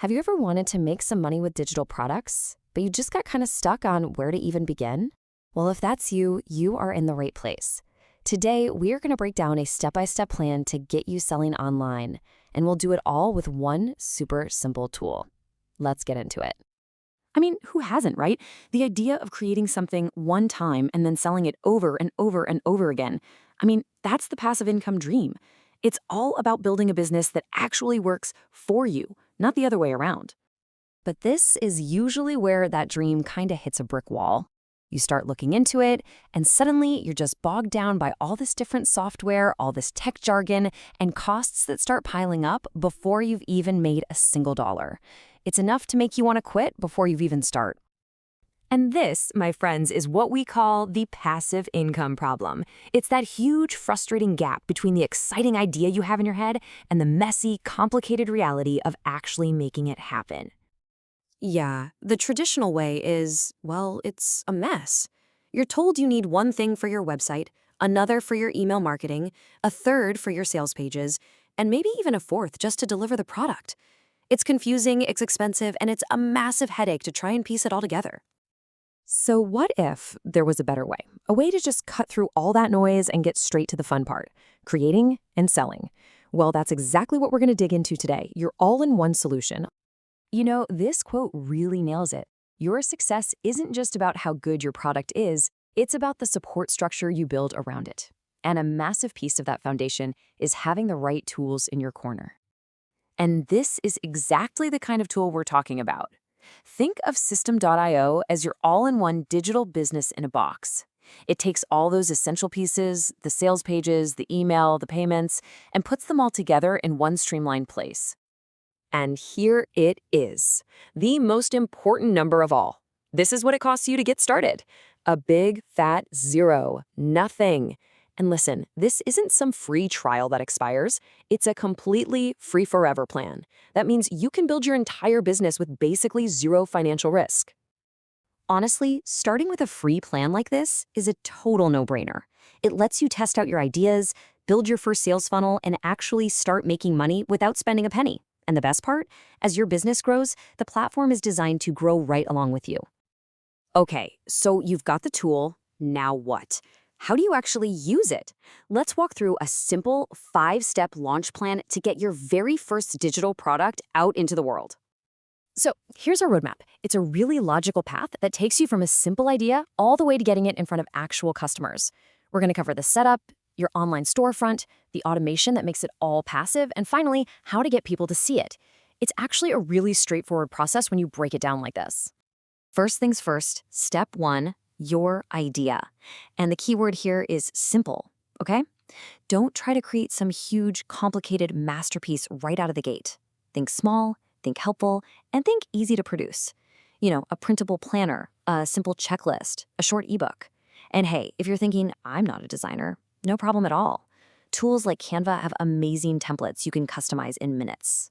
Have you ever wanted to make some money with digital products, but you just got kind of stuck on where to even begin? Well, if that's you, you are in the right place. Today, we are going to break down a step-by-step plan to get you selling online, and we'll do it all with one super simple tool. Let's get into it. I mean, who hasn't, right? The idea of creating something one time and then selling it over and over and over again. I mean, that's the passive income dream. It's all about building a business that actually works for you, not the other way around. But this is usually where that dream kind of hits a brick wall. You start looking into it, and suddenly you're just bogged down by all this different software, all this tech jargon, and costs that start piling up before you've even made a single dollar. It's enough to make you want to quit before you've even start. And this, my friends, is what we call the passive income problem. It's that huge, frustrating gap between the exciting idea you have in your head and the messy, complicated reality of actually making it happen. Yeah, the traditional way is, well, it's a mess. You're told you need one thing for your website, another for your email marketing, a third for your sales pages, and maybe even a fourth just to deliver the product. It's confusing, it's expensive, and it's a massive headache to try and piece it all together. So what if there was a better way? A way to just cut through all that noise and get straight to the fun part, creating and selling. Well, that's exactly what we're going to dig into today, your all-in-one solution. You know, this quote really nails it. Your success isn't just about how good your product is, it's about the support structure you build around it. And a massive piece of that foundation is having the right tools in your corner. And this is exactly the kind of tool we're talking about. Think of System.io as your all-in-one digital business in a box. It takes all those essential pieces, the sales pages, the email, the payments, and puts them all together in one streamlined place. And here it is, the most important number of all. This is what it costs you to get started. A big, fat zero. Nothing. And listen, this isn't some free trial that expires. It's a completely free forever plan. That means you can build your entire business with basically zero financial risk. Honestly, starting with a free plan like this is a total no-brainer. It lets you test out your ideas, build your first sales funnel, and actually start making money without spending a penny. And the best part, as your business grows, the platform is designed to grow right along with you. Okay, so you've got the tool, now what? How do you actually use it? Let's walk through a simple 5-step launch plan to get your very first digital product out into the world. So here's our roadmap. It's a really logical path that takes you from a simple idea all the way to getting it in front of actual customers. We're going to cover the setup, your online storefront, the automation that makes it all passive, and finally, how to get people to see it. It's actually a really straightforward process when you break it down like this. First things first, step 1, your idea. And the key word here is simple, okay? Don't try to create some huge, complicated masterpiece right out of the gate. Think small, think helpful, and think easy to produce. You know, a printable planner, a simple checklist, a short ebook. And hey, if you're thinking, I'm not a designer, no problem at all. Tools like Canva have amazing templates you can customize in minutes.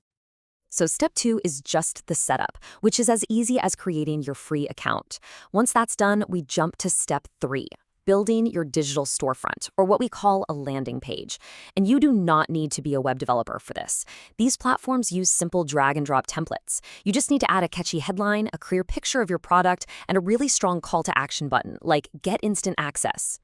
So step 2 is just the setup, which is as easy as creating your free account. Once that's done, we jump to step 3, building your digital storefront, or what we call a landing page. And you do not need to be a web developer for this. These platforms use simple drag and drop templates. You just need to add a catchy headline, a clear picture of your product, and a really strong call to action button, like Get Instant Access.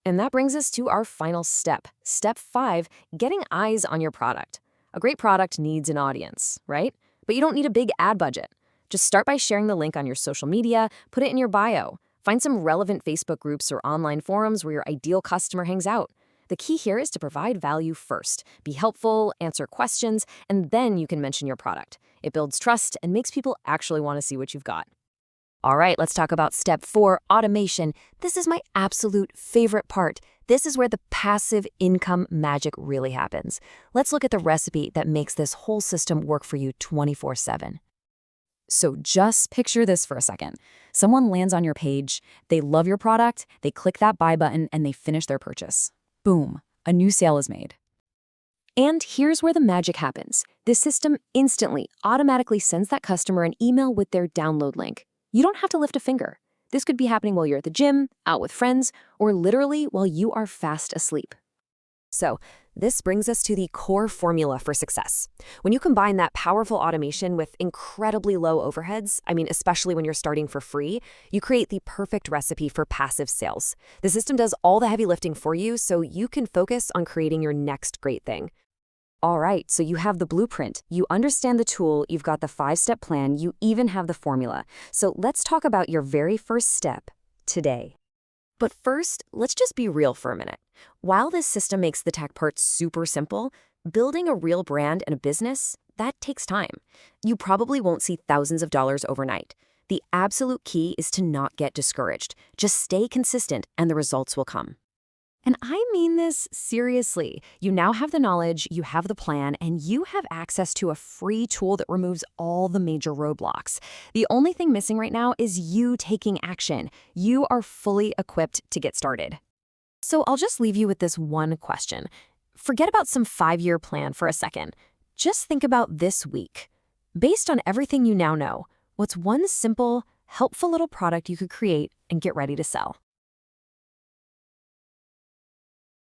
And that brings us to our final step. Step 5, getting eyes on your product. A great product needs an audience, right? But you don't need a big ad budget. Just start by sharing the link on your social media, put it in your bio. Find some relevant Facebook groups or online forums where your ideal customer hangs out. The key here is to provide value first. Be helpful, answer questions, and then you can mention your product. It builds trust and makes people actually want to see what you've got. All right, let's talk about step 4, automation. This is my absolute favorite part. This is where the passive income magic really happens. Let's look at the recipe that makes this whole system work for you 24/7. So just picture this for a second. Someone lands on your page, they love your product, they click that buy button, and they finish their purchase. Boom, a new sale is made. And here's where the magic happens. This system instantly, automatically sends that customer an email with their download link. You don't have to lift a finger. This could be happening while you're at the gym, out with friends, or literally while you are fast asleep. So This brings us to the core formula for success. When you combine that powerful automation with incredibly low overheads, especially when you're starting for free, you create the perfect recipe for passive sales. The system does all the heavy lifting for you so you can focus on creating your next great thing. All right, so you have the blueprint, you understand the tool, you've got the 5-step plan, you even have the formula. So let's talk about your very first step today. But first, let's just be real for a minute. While this system makes the tech part super simple, building a real brand and a business, that takes time. You probably won't see thousands of dollars overnight. The absolute key is to not get discouraged. Just stay consistent and the results will come. And I mean this seriously. You now have the knowledge, you have the plan, and you have access to a free tool that removes all the major roadblocks. The only thing missing right now is you taking action. You are fully equipped to get started. So I'll just leave you with this one question. Forget about some 5-year plan for a second. Just think about this week. Based on everything you now know, what's one simple, helpful little product you could create and get ready to sell?